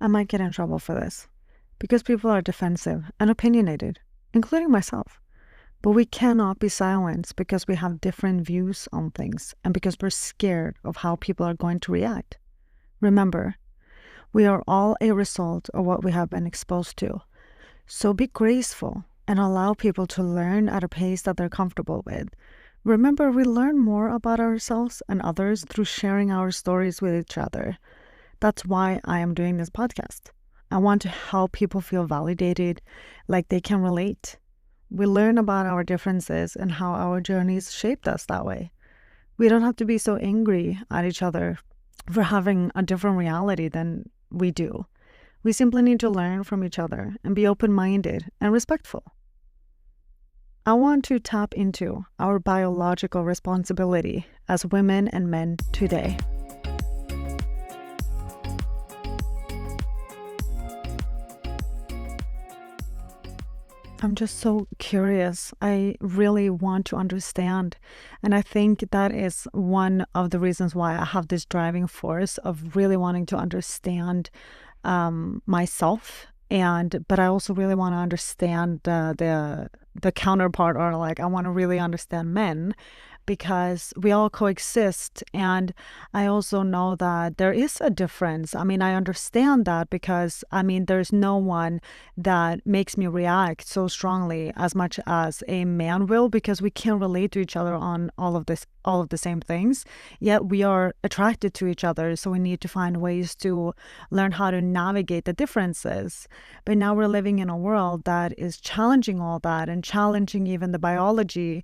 I might get in trouble for this because people are defensive and opinionated, including myself. But we cannot be silenced because we have different views on things and because we're scared of how people are going to react. Remember, we are all a result of what we have been exposed to. So be graceful and allow people to learn at a pace that they're comfortable with. Remember, we learn more about ourselves and others through sharing our stories with each other. That's why I am doing this podcast. I want to help people feel validated, like they can relate. We learn about our differences and how our journeys shaped us that way. We don't have to be so angry at each other for having a different reality than we do. We simply need to learn from each other and be open-minded and respectful. I want to tap into our biological responsibility as women and men today. I'm just so curious. I really want to understand. And I think that is one of the reasons why I have this driving force of really wanting to understand myself. But I also really want to understand the counterpart, or like I want to really understand men, because we all coexist. And I also know that there is a difference. I mean, I understand that because, there's no one that makes me react so strongly as much as a man will, because we can relate to each other on all of the same things, yet we are attracted to each other. So we need to find ways to learn how to navigate the differences. But now we're living in a world that is challenging all that and challenging even the biology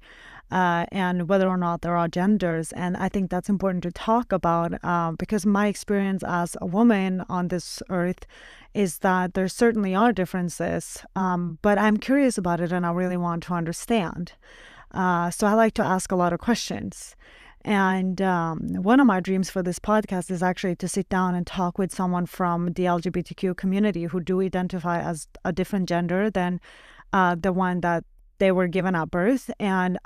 and whether or not there are genders. And I think that's important to talk about because my experience as a woman on this earth is that there certainly are differences, but I'm curious about it and I really want to understand. So I like to ask a lot of questions. And one of my dreams for this podcast is actually to sit down and talk with someone from the LGBTQ community who do identify as a different gender than the one that they were given at birth. And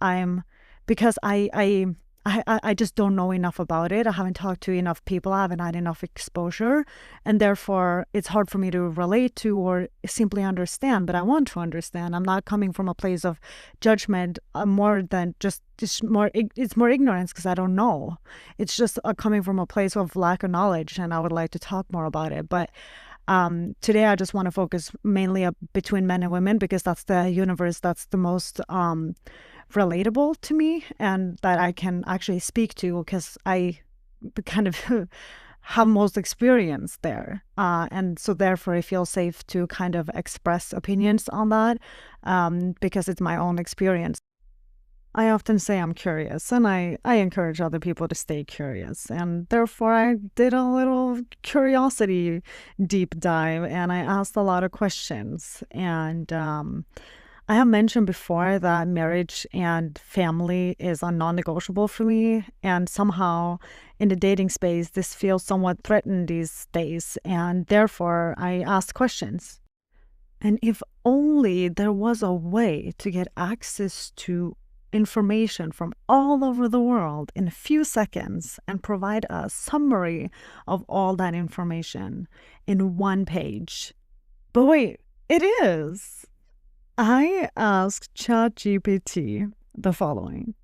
because I just don't know enough about it. I haven't talked to enough people. I haven't had enough exposure. And therefore, it's hard for me to relate to or simply understand. But I want to understand. I'm not coming from a place of judgment more than it's more ignorance because I don't know. It's just coming from a place of lack of knowledge. And I would like to talk more about it. But today, I just want to focus mainly between men and women because that's the universe that's the most relatable to me and that I can actually speak to because I kind of have most experience there. And so therefore, I feel safe to kind of express opinions on that because it's my own experience. I often say I'm curious, and I encourage other people to stay curious. And therefore, I did a little curiosity deep dive, and I asked a lot of questions. And I have mentioned before that marriage and family is a non-negotiable for me. And somehow, in the dating space, this feels somewhat threatened these days. And therefore, I asked questions. And if only there was a way to get access to information from all over the world in a few seconds and provide a summary of all that information in one page. But wait, it is. I asked ChatGPT the following.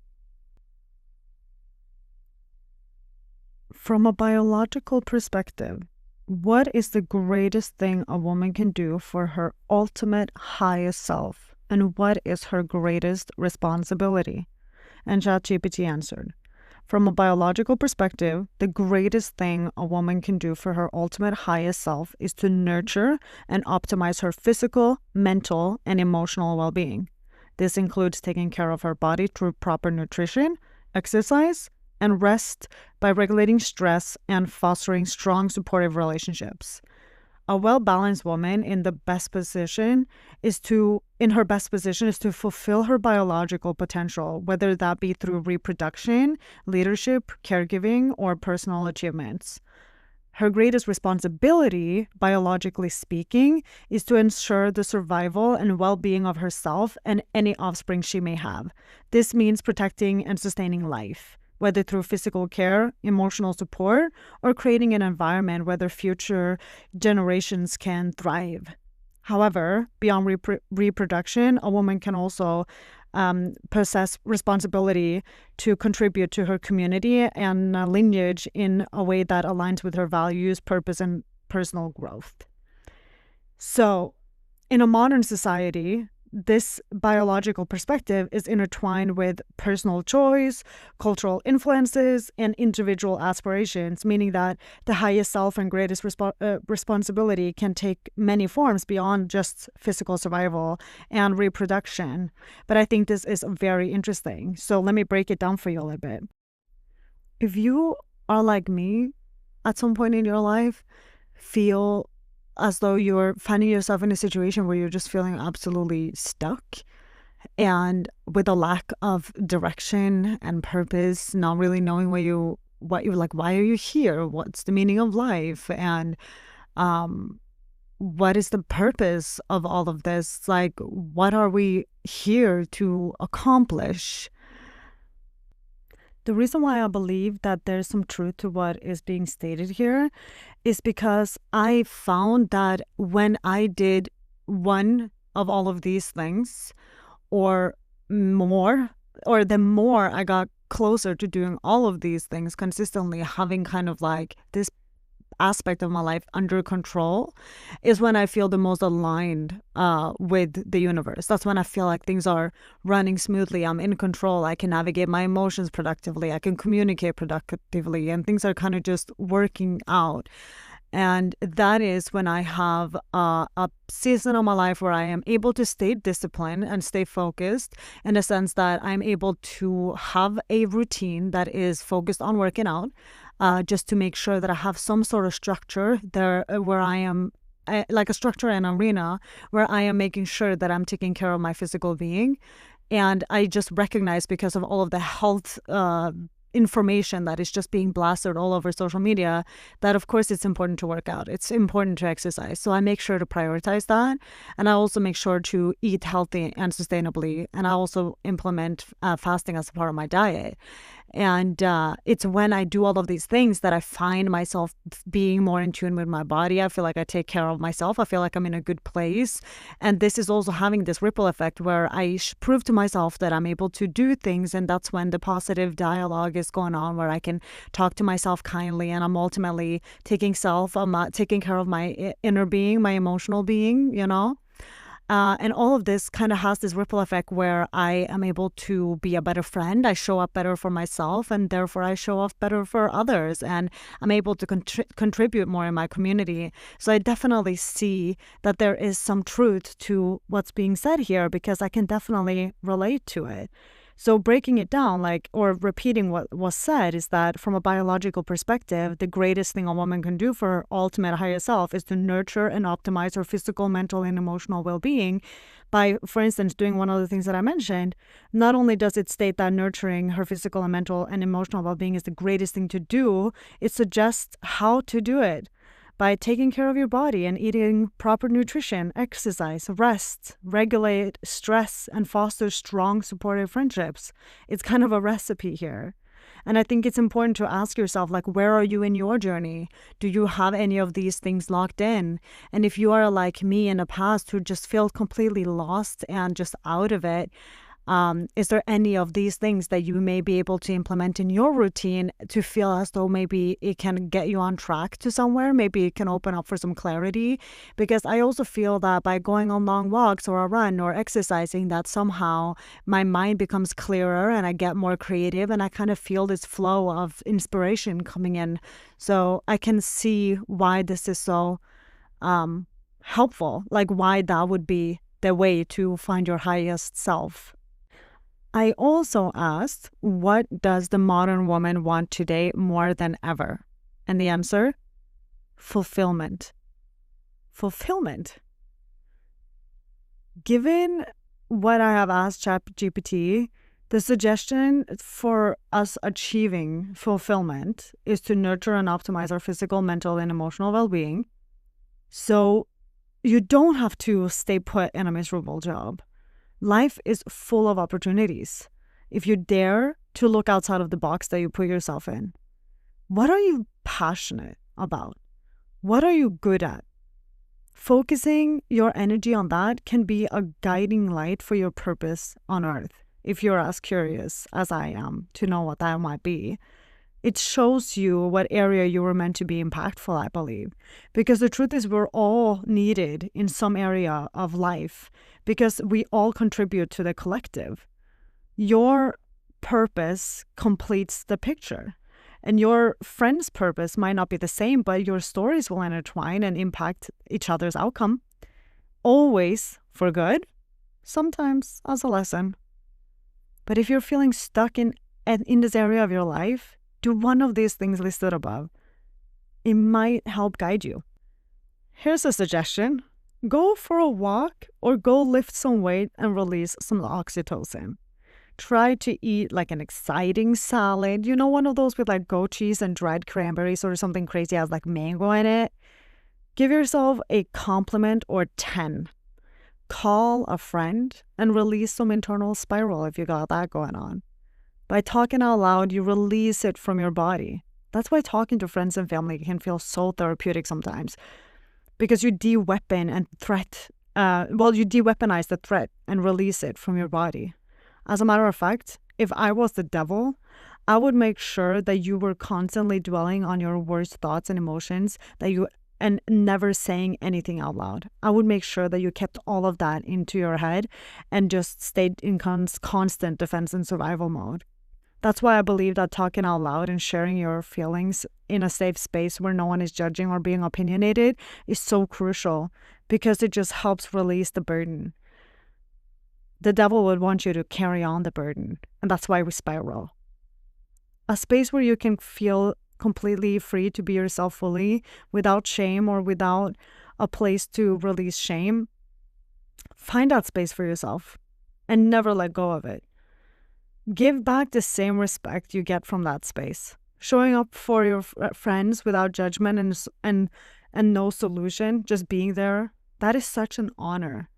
From a biological perspective, what is the greatest thing a woman can do for her ultimate highest self? And what is her greatest responsibility? And ChatGPT answered, from a biological perspective, the greatest thing a woman can do for her ultimate highest self is to nurture and optimize her physical, mental, and emotional well-being. This includes taking care of her body through proper nutrition, exercise, and rest by regulating stress and fostering strong supportive relationships. A well-balanced woman in her best position is to fulfill her biological potential, whether that be through reproduction, leadership, caregiving, or personal achievements. Her greatest responsibility, biologically speaking, is to ensure the survival and well-being of herself and any offspring she may have. This means protecting and sustaining life, whether through physical care, emotional support, or creating an environment where their future generations can thrive. However, beyond reproduction, a woman can also possess responsibility to contribute to her community and lineage in a way that aligns with her values, purpose, and personal growth. So, in a modern society, this biological perspective is intertwined with personal choice, cultural influences, and individual aspirations, meaning that the highest self and greatest responsibility can take many forms beyond just physical survival and reproduction. But I think this is very interesting. So let me break it down for you a little bit. If you are like me at some point in your life, feel as though you're finding yourself in a situation where you're just feeling absolutely stuck and with a lack of direction and purpose, not really knowing what you're like, why are you here? What's the meaning of life? And what is the purpose of all of this? Like, what are we here to accomplish? The reason why I believe that there's some truth to what is being stated here is because I found that when I did one of all of these things or more, or the more I got closer to doing all of these things consistently, having kind of like this aspect of my life under control, is when I feel the most aligned with the universe. That's when I feel like things are running smoothly. I'm in control. I can navigate my emotions productively. I can communicate productively, and things are kind of just working out. And that is when I have a season of my life where I am able to stay disciplined and stay focused, in the sense that I'm able to have a routine that is focused on working out, just to make sure that I have some sort of structure there where I am, like a structure and arena where I am making sure that I'm taking care of my physical being. And I just recognize, because of all of the health information that is just being blasted all over social media, that of course it's important to work out. It's important to exercise. So I make sure to prioritize that. And I also make sure to eat healthy and sustainably. And I also implement fasting as a part of my diet. And it's when I do all of these things that I find myself being more in tune with my body. I feel like I take care of myself. I feel like I'm in a good place. And this is also having this ripple effect where I prove to myself that I'm able to do things. And that's when the positive dialogue is going on, where I can talk to myself kindly, and I'm ultimately taking care of my inner being, my emotional being, you know? And all of this kind of has this ripple effect where I am able to be a better friend. I show up better for myself, and therefore I show up better for others. And I'm able to contribute more in my community. So I definitely see that there is some truth to what's being said here, because I can definitely relate to it. So breaking it down, or repeating what was said, is that from a biological perspective, the greatest thing a woman can do for her ultimate higher self is to nurture and optimize her physical, mental, and emotional well-being by, for instance, doing one of the things that I mentioned. Not only does it state that nurturing her physical and mental and emotional well-being is the greatest thing to do, it suggests how to do it. By taking care of your body and eating proper nutrition, exercise, rest, regulate stress, and foster strong, supportive friendships. It's kind of a recipe here. And I think it's important to ask yourself, where are you in your journey? Do you have any of these things locked in? And if you are like me in the past, who just feel completely lost and just out of it, is there any of these things that you may be able to implement in your routine to feel as though maybe it can get you on track to somewhere? Maybe it can open up for some clarity. Because I also feel that by going on long walks or a run or exercising, that somehow my mind becomes clearer and I get more creative, and I kind of feel this flow of inspiration coming in. So I can see why this is so helpful, why that would be the way to find your highest self. I also asked, what does the modern woman want today more than ever? And the answer, fulfillment. Fulfillment. Given what I have asked ChatGPT, the suggestion for us achieving fulfillment is to nurture and optimize our physical, mental, and emotional well-being. So you don't have to stay put in a miserable job. Life is full of opportunities. If you dare to look outside of the box that you put yourself in. What are you passionate about? What are you good at? Focusing your energy on that can be a guiding light for your purpose on earth. If you're as curious as I am to know what that might be, it shows you what area you were meant to be impactful, I believe. Because the truth is we're all needed in some area of life because we all contribute to the collective. Your purpose completes the picture. And your friend's purpose might not be the same, but your stories will intertwine and impact each other's outcome. Always for good, sometimes as a lesson. But if you're feeling stuck in this area of your life, do one of these things listed above. It might help guide you. Here's a suggestion. Go for a walk or go lift some weight and release some oxytocin. Try to eat like an exciting salad. You know, one of those with like goat cheese and dried cranberries or something crazy has like mango in it. Give yourself a compliment or 10. Call a friend and release some internal spiral if you got that going on. By talking out loud, you release it from your body. That's why talking to friends and family can feel so therapeutic sometimes. Because you de-weapon and you de-weaponize the threat and release it from your body. As a matter of fact, if I was the devil, I would make sure that you were constantly dwelling on your worst thoughts and emotions and never saying anything out loud. I would make sure that you kept all of that into your head and just stayed in constant defense and survival mode. That's why I believe that talking out loud and sharing your feelings in a safe space where no one is judging or being opinionated is so crucial because it just helps release the burden. The devil would want you to carry on the burden, and that's why we spiral. A space where you can feel completely free to be yourself fully, without shame or without a place to release shame. Find that space for yourself and never let go of it. Give back the same respect you get from that space. Showing up for your friends without judgment and no solution, just being there, that is such an honor.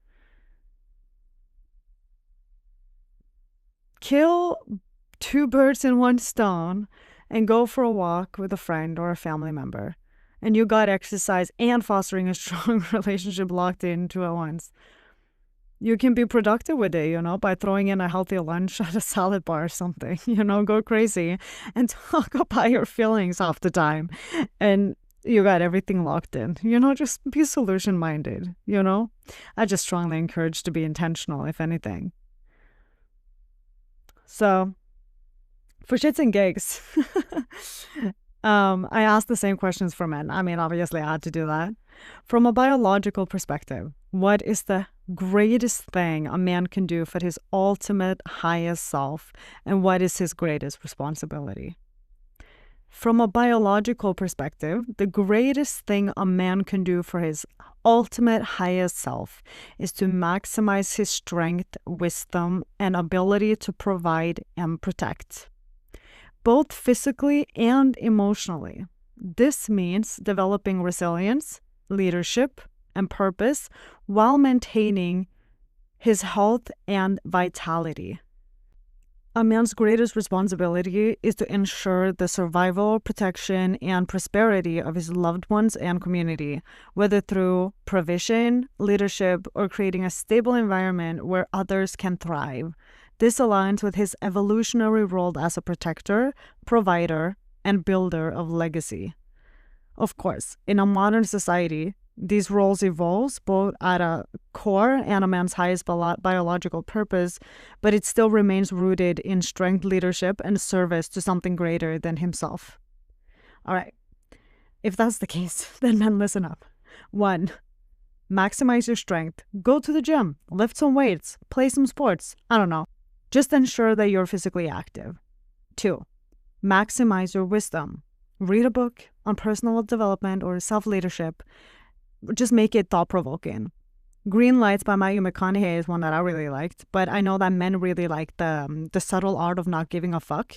Kill 2 birds in one stone and go for a walk with a friend or a family member. And you got exercise and fostering a strong relationship locked into at once. You can be productive with it, by throwing in a healthy lunch at a salad bar or something, go crazy and talk about your feelings half the time. And you got everything locked in, just be solution-minded, I just strongly encourage to be intentional, if anything. So, for shits and gigs, I asked the same questions for men. I mean, obviously I had to do that. From a biological perspective, what is the greatest thing a man can do for his ultimate highest self, and what is his greatest responsibility? From a biological perspective, the greatest thing a man can do for his ultimate highest self is to maximize his strength, wisdom, and ability to provide and protect, both physically and emotionally. This means developing resilience, leadership, and purpose while maintaining his health and vitality. A man's greatest responsibility is to ensure the survival, protection, and prosperity of his loved ones and community, whether through provision, leadership, or creating a stable environment where others can thrive. This aligns with his evolutionary role as a protector, provider, and builder of legacy. Of course, in a modern society, these roles evolve both at a core and a man's highest biological purpose, but it still remains rooted in strength, leadership, and service to something greater than himself. All right, if that's the case, then men, listen up. 1, maximize your strength. Go to the gym, lift some weights, play some sports. I don't know. Just ensure that you're physically active. 2, maximize your wisdom. Read a book on personal development or self-leadership. Just make it thought-provoking. Green Lights by Matthew McConaughey is one that I really liked, but I know that men really like the subtle art of not giving a fuck.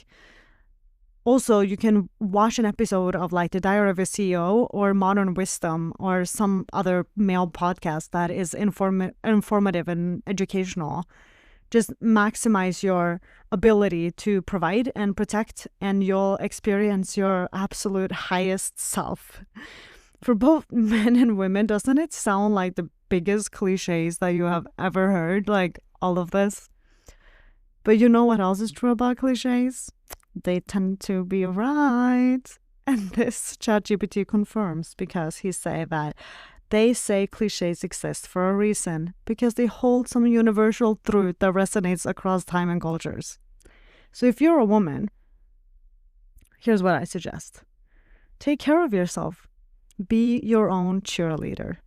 Also, you can watch an episode of like The Diary of a CEO or Modern Wisdom or some other male podcast that is informative and educational. Just maximize your ability to provide and protect, and you'll experience your absolute highest self. For both men and women, doesn't it sound like the biggest cliches that you have ever heard? Like all of this. But you know what else is true about cliches? They tend to be right. And this ChatGPT confirms, because he say that they say cliches exist for a reason, because they hold some universal truth that resonates across time and cultures. So if you're a woman, here's what I suggest. Take care of yourself. Be your own cheerleader.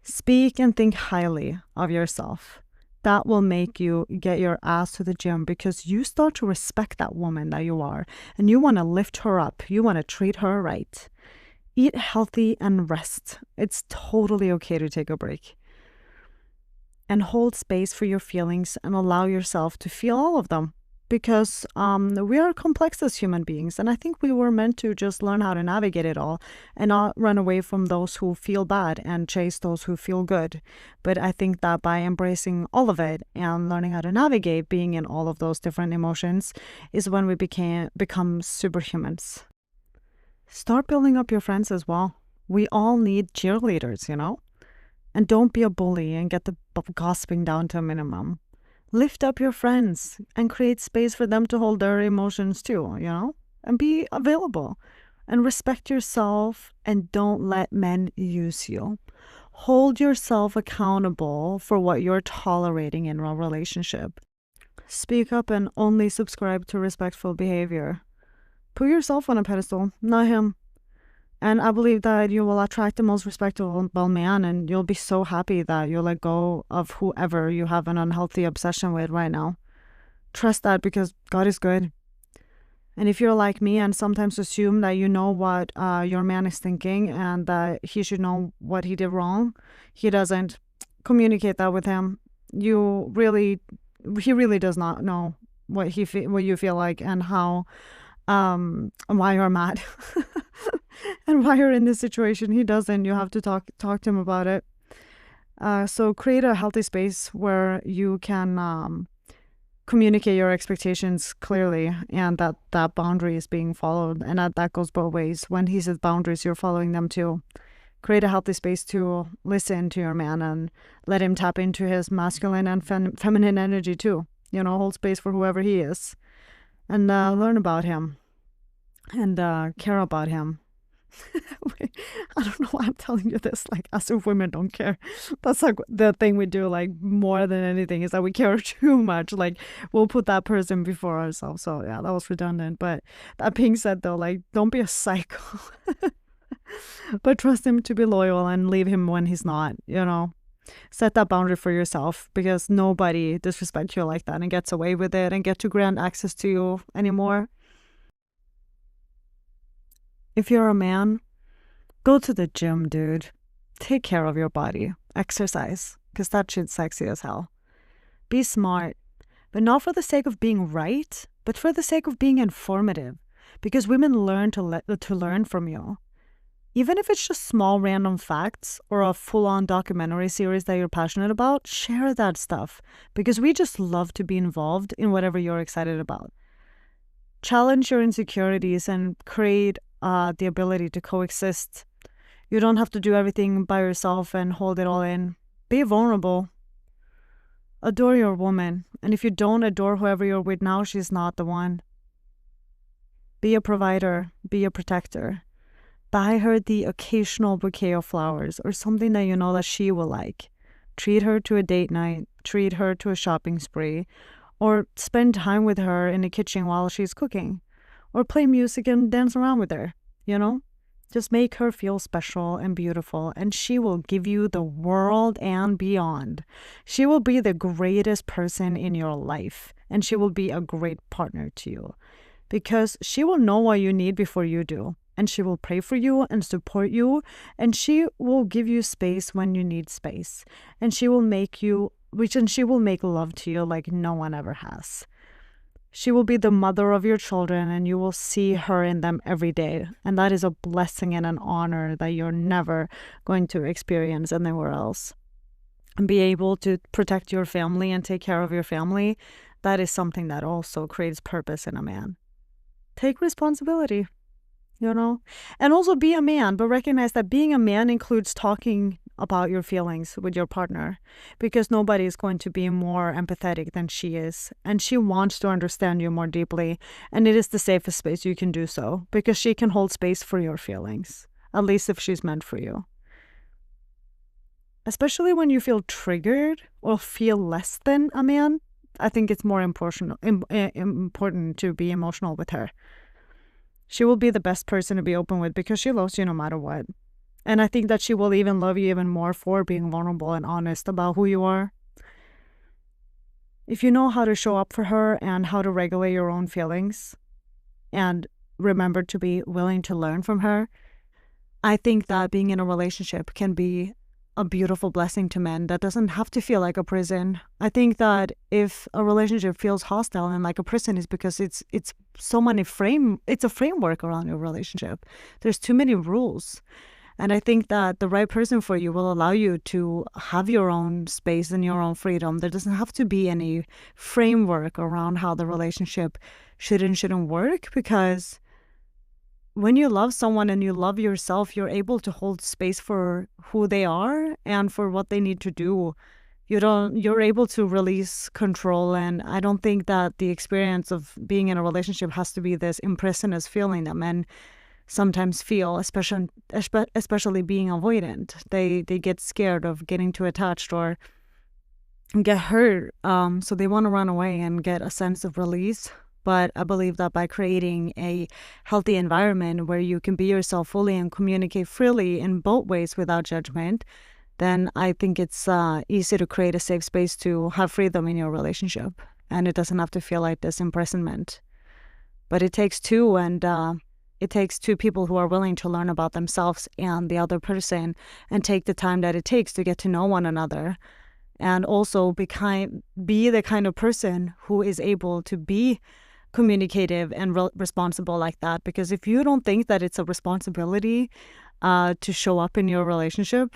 Speak and think highly of yourself. That will make you get your ass to the gym, because you start to respect that woman that you are, and you want to lift her up. You want to treat her right. Eat healthy and rest. It's totally okay to take a break. And hold space for your feelings and allow yourself to feel all of them, because we are complex as human beings, and I think we were meant to just learn how to navigate it all and not run away from those who feel bad and chase those who feel good. But I think that by embracing all of it and learning how to navigate being in all of those different emotions is when we become superhumans. Start building up your friends as well. We all need cheerleaders, And don't be a bully and get the gossiping down to a minimum. Lift up your friends and create space for them to hold their emotions too, and be available. And respect yourself, and don't let men use you. Hold yourself accountable for what you're tolerating in a relationship. Speak up and only subscribe to respectful behavior. Put yourself on a pedestal, not him. And I believe that you will attract the most respectable man, and you'll be so happy that you'll let go of whoever you have an unhealthy obsession with right now. Trust that, because God is good. And if you're like me and sometimes assume that you know what your man is thinking and that he should know what he did wrong, he doesn't. Communicate that with him. He really does not know what you feel like and how, why you're mad. And why you're in this situation. He doesn't. You have to talk to him about it. So create a healthy space where you can communicate your expectations clearly, and that boundary is being followed, and that goes both ways. When he says boundaries, you're following them too. Create a healthy space to listen to your man and let him tap into his masculine and feminine energy too. Hold space for whoever he is, and learn about him and care about him. I don't know why I'm telling you this, like, as if women don't care. That's like the thing we do, like, more than anything, is that we care too much. Like, we'll put that person before ourselves. So yeah, that was redundant. But that being said, though, like, don't be a psycho. But trust him to be loyal and leave him when he's not. Set that boundary for yourself, because nobody disrespects you like that and gets away with it and get to grant access to you anymore. If you're a man, go to the gym, dude. Take care of your body. Exercise, because that shit's sexy as hell. Be smart, but not for the sake of being right, but for the sake of being informative, because women learn to learn from you. Even if it's just small random facts or a full-on documentary series that you're passionate about, share that stuff, because we just love to be involved in whatever you're excited about. Challenge your insecurities and create the ability to coexist. You don't have to do everything by yourself and hold it all in. Be vulnerable. Adore your woman. And if you don't adore whoever you're with now, she's not the one. Be a provider. Be a protector. Buy her the occasional bouquet of flowers or something that you know that she will like. Treat her to a date night. Treat her to a shopping spree. Or spend time with her in the kitchen while she's cooking. Or play music and dance around with her, Just make her feel special and beautiful, and she will give you the world and beyond. She will be the greatest person in your life, and she will be a great partner to you, because she will know what you need before you do, and she will pray for you and support you, and she will give you space when you need space, and she will make love to you like no one ever has. She will be the mother of your children, and you will see her in them every day. And that is a blessing and an honor that you're never going to experience anywhere else. and be able to protect your family and take care of your family, that is something that also creates purpose in a man. Take responsibility, and also be a man, but recognize that being a man includes talking about your feelings with your partner, because nobody is going to be more empathetic than she is, and she wants to understand you more deeply, and it is the safest space you can do so, because she can hold space for your feelings, at least if she's meant for you. Especially when you feel triggered or feel less than a man, I think it's more important to be emotional with her. She will be the best person to be open with because she loves you no matter what. And I think that she will even love you even more for being vulnerable and honest about who you are. If you know how to show up for her and how to regulate your own feelings and remember to be willing to learn from her, I think that being in a relationship can be a beautiful blessing to men that doesn't have to feel like a prison. I think that if a relationship feels hostile and like a prison, is because it's so many it's a framework around your relationship. There's too many rules. And I think that the right person for you will allow you to have your own space and your own freedom. There doesn't have to be any framework around how the relationship should and shouldn't work, because when you love someone and you love yourself, you're able to hold space for who they are and for what they need to do. You're able to release control. And I don't think that the experience of being in a relationship has to be this imprisoned feeling that men sometimes feel, especially being avoidant. They get scared of getting too attached or get hurt. So they want to run away and get a sense of release. But I believe that by creating a healthy environment where you can be yourself fully and communicate freely in both ways without judgment, then I think it's easy to create a safe space to have freedom in your relationship. And it doesn't have to feel like this imprisonment. But it takes two, and it takes two people who are willing to learn about themselves and the other person and take the time that it takes to get to know one another. And also be the kind of person who is able to be communicative and responsible like that. Because if you don't think that it's a responsibility to show up in your relationship,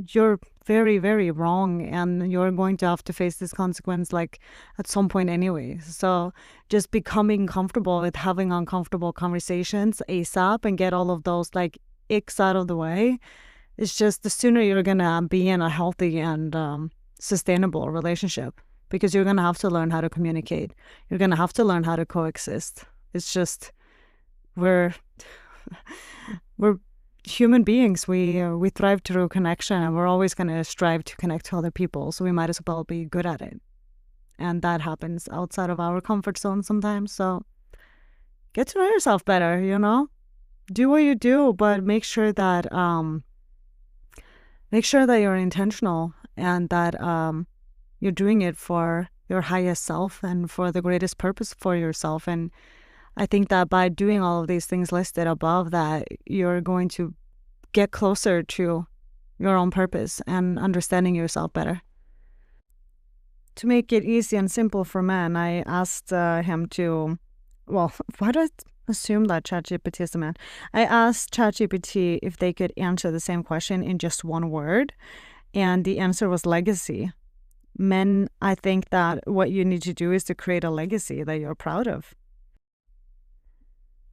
you're very, very wrong, and you're going to have to face this consequence like at some point anyway. So just becoming comfortable with having uncomfortable conversations ASAP and get all of those like icks out of the way. It's just the sooner you're gonna be in a healthy and sustainable relationship, because you're gonna have to learn how to communicate. You're gonna have to learn how to coexist. It's just we're human beings. We thrive through connection, and we're always going to strive to connect to other people, so we might as well be good at it. And that happens outside of our comfort zone sometimes. So get to know yourself better, do what you do, but make sure that you're intentional, and that you're doing it for your highest self and for the greatest purpose for yourself. And I think that by doing all of these things listed above, that you're going to get closer to your own purpose and understanding yourself better. To make it easy and simple for men, I asked him to, why do I assume that ChatGPT is a man? I asked ChatGPT if they could answer the same question in just one word, and the answer was legacy. Men, I think that what you need to do is to create a legacy that you're proud of.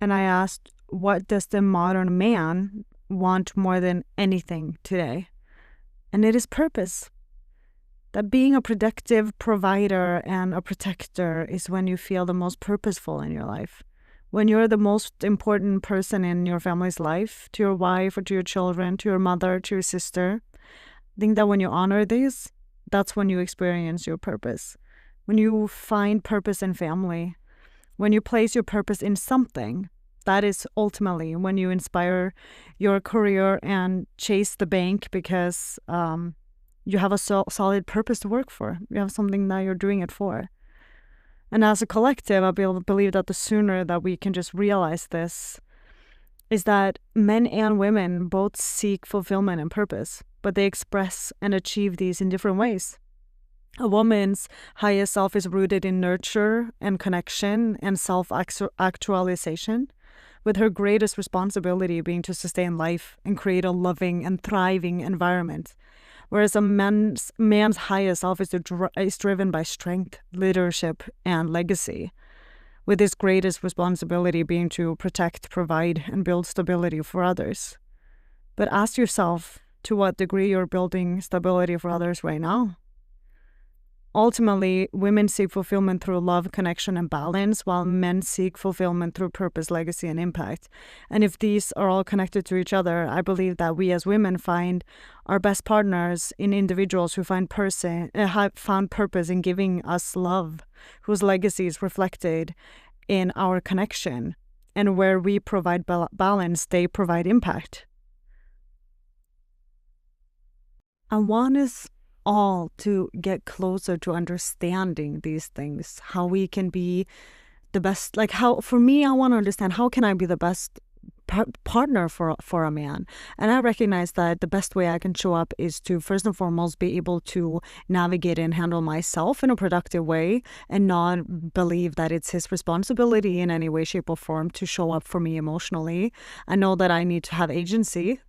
And I asked, what does the modern man want more than anything today? And it is purpose. That being a productive provider and a protector is when you feel the most purposeful in your life. When you're the most important person in your family's life, to your wife or to your children, to your mother, to your sister. I think that when you honor these, that's when you experience your purpose. When you find purpose in family, when you place your purpose in something, that is ultimately when you inspire your career and chase the bank, because you have a solid purpose to work for. You have something that you're doing it for. And as a collective, I believe that the sooner that we can just realize this is that men and women both seek fulfillment and purpose, but they express and achieve these in different ways. A woman's highest self is rooted in nurture and connection and self-actualization, with her greatest responsibility being to sustain life and create a loving and thriving environment. Whereas a man's highest self is driven by strength, leadership, and legacy, with his greatest responsibility being to protect, provide, and build stability for others. But ask yourself to what degree you're building stability for others right now. Ultimately, women seek fulfillment through love, connection, and balance, while men seek fulfillment through purpose, legacy, and impact. And if these are all connected to each other, I believe that we as women find our best partners in individuals who have found purpose in giving us love, whose legacy is reflected in our connection. And where we provide balance, they provide impact. I want us all to get closer to understanding these things, how we can be the best, like how, for me, I want to understand how can I be the best partner for a man. And I recognize that the best way I can show up is to first and foremost be able to navigate and handle myself in a productive way, and not believe that it's his responsibility in any way, shape, or form to show up for me emotionally. I know that I need to have agency,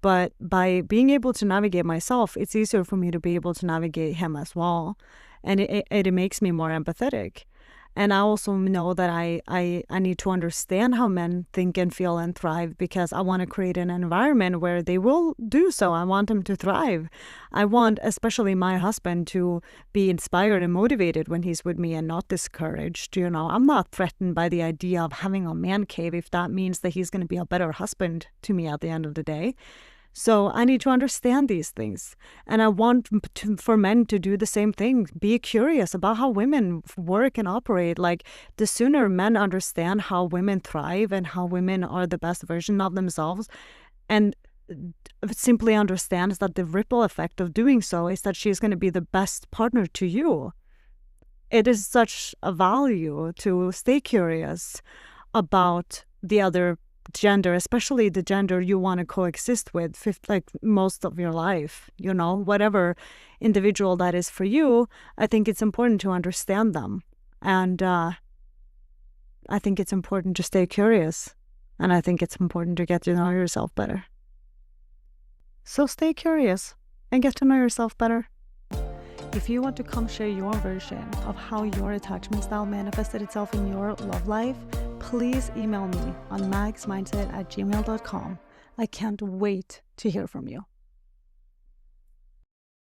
but by being able to navigate myself, it's easier for me to be able to navigate him as well. And it makes me more empathetic. And I also know that I need to understand how men think and feel and thrive, because I want to create an environment where they will do so. I want them to thrive. I want, especially my husband, to be inspired and motivated when he's with me and not discouraged. I'm not threatened by the idea of having a man cave if that means that he's going to be a better husband to me at the end of the day. So I need to understand these things. And I want for men to do the same thing. Be curious about how women work and operate. Like, the sooner men understand how women thrive and how women are the best version of themselves, and simply understands that the ripple effect of doing so is that she's going to be the best partner to you. It is such a value to stay curious about the other gender, especially the gender you want to coexist with like most of your life, whatever individual that is for you. I think it's important to understand them, and I think it's important to stay curious, and I think it's important to get to know yourself better. So stay curious and get to know yourself better. If you want to come share your version of how your attachment style manifested itself in your love life, please email me on magsmindset@gmail.com. I can't wait to hear from you.